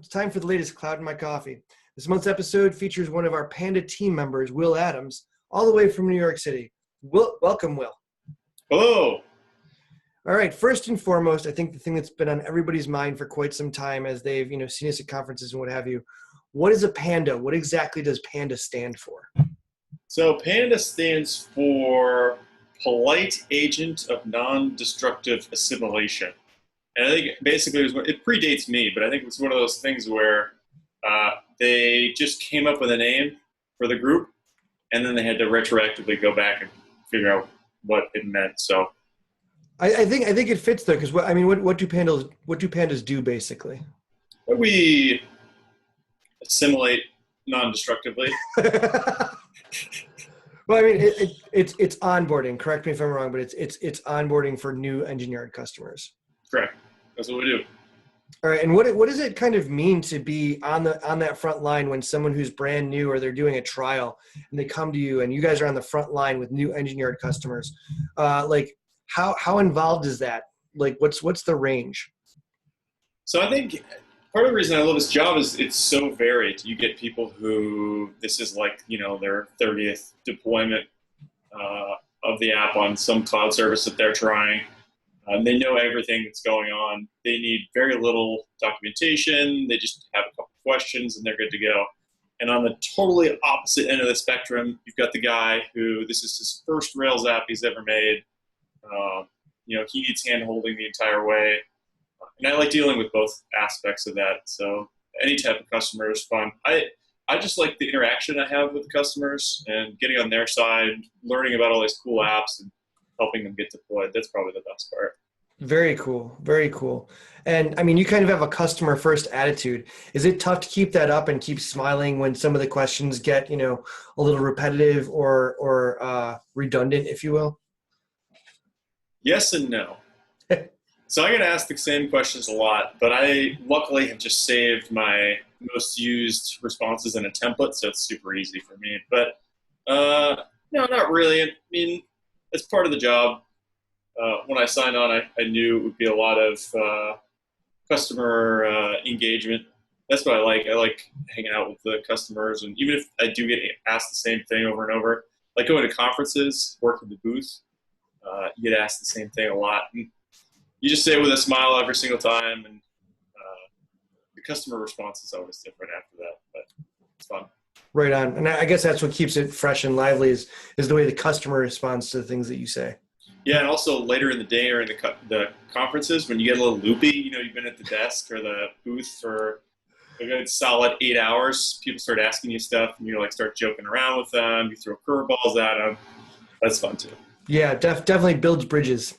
it's time for the latest cloud in my coffee. This month's episode features one of our Panda team members, Will Adams, all the way from New York City. Welcome, Will. Hello. All right, first and foremost, I think the thing that's been on everybody's mind for quite some time as they've seen us at conferences and what have you, what is a Panda? What exactly does Panda stand for? So PANDA stands for Polite Agent of Non-Destructive Assimilation. And I think basically it predates me, but I think it's one of those things where they just came up with a name for the group, and then they had to retroactively go back and figure out what it meant. So I think it fits though, because what do pandas do basically? we assimilate non-destructively. Well, I mean, it's onboarding. Correct me if I'm wrong, but it's onboarding for new engineered customers. Correct. That's what we do. All right, and what does it kind of mean to be on that front line when someone who's brand new or they're doing a trial and they come to you and you guys are on the front line with new engineered customers? Like how involved is that? Like what's the range? So I think part of the reason I love this job is it's so varied. You get people who this is like their 30th deployment of the app on some cloud service that they're trying. They know everything that's going on. They need very little documentation. They just have a couple questions and they're good to go. And on the totally opposite end of the spectrum, you've got the guy who this is his first Rails app he's ever made. He needs hand-holding the entire way. And I like dealing with both aspects of that. So any type of customer is fun. I just like the interaction I have with the customers and getting on their side, learning about all these cool apps and helping them get deployed. That's probably the best part. Very cool. Very cool. And I mean, you kind of have a customer first attitude. Is it tough to keep that up and keep smiling when some of the questions get, a little repetitive or redundant, if you will? Yes and no. So I get asked the same questions a lot, but I luckily have just saved my most used responses in a template, so it's super easy for me. But no, not really. I mean, it's part of the job. When I signed on, I knew it would be a lot of customer engagement. That's what I like. I like hanging out with the customers, and even if I do get asked the same thing over and over, like going to conferences, working the booth, you get asked the same thing a lot. And you just say it with a smile every single time, and the customer response is always different after that, but it's fun. Right on. And I guess that's what keeps it fresh and lively is the way the customer responds to the things that you say. Yeah, and also later in the day or in the conferences, when you get a little loopy, you've been at the desk or the booth for a good solid 8 hours, people start asking you stuff, and you start joking around with them, you throw curveballs at them. That's fun too. Yeah, definitely builds bridges.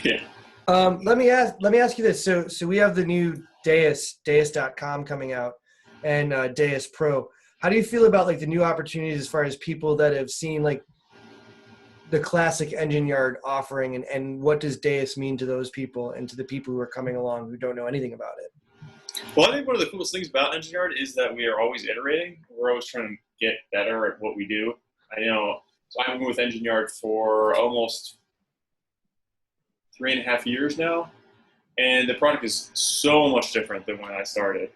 Yeah. Let me ask you this. So we have the new Deis.com coming out and Deis Pro. How do you feel about the new opportunities as far as people that have seen the classic engine yard offering and what does Deis mean to those people and to the people who are coming along who don't know anything about it? Well, I think one of the coolest things about engine yard is that we are always iterating. We're always trying to get better at what we do. So I've been with engine yard for almost 3.5 years now, and the product is so much different than when I started.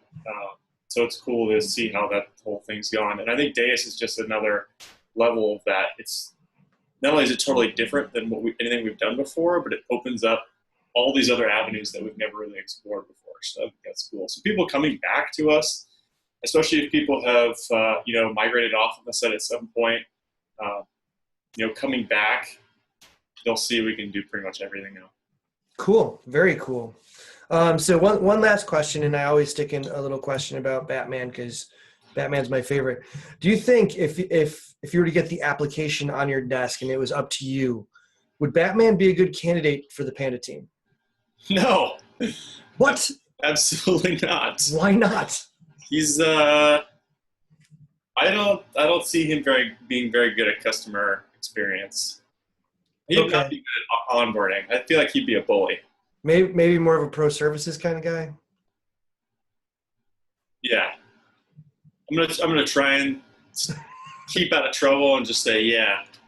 So it's cool to see how that whole thing's gone. And I think Deis is just another level of that. It's not only is it totally different than anything we've done before, but it opens up all these other avenues that we've never really explored before. So I think that's cool. So people coming back to us, especially if people have migrated off of us at some point, coming back, they'll see we can do pretty much everything now. Cool. Very cool. So one last question, and I always stick in a little question about Batman because Batman's my favorite. Do you think if you were to get the application on your desk and it was up to you, would Batman be a good candidate for the Panda team? No. What? Absolutely not. Why not? He's I don't see him being very good at customer experience. He would not be good at onboarding. I feel like he'd be a bully. Maybe more of a pro services kind of guy. Yeah, I'm gonna try and keep out of trouble and just say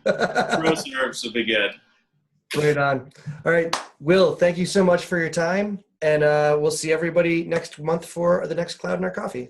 pro service would be good. Right on. All right, Will. Thank you so much for your time. And we'll see everybody next month for the next Cloud in Our Coffee.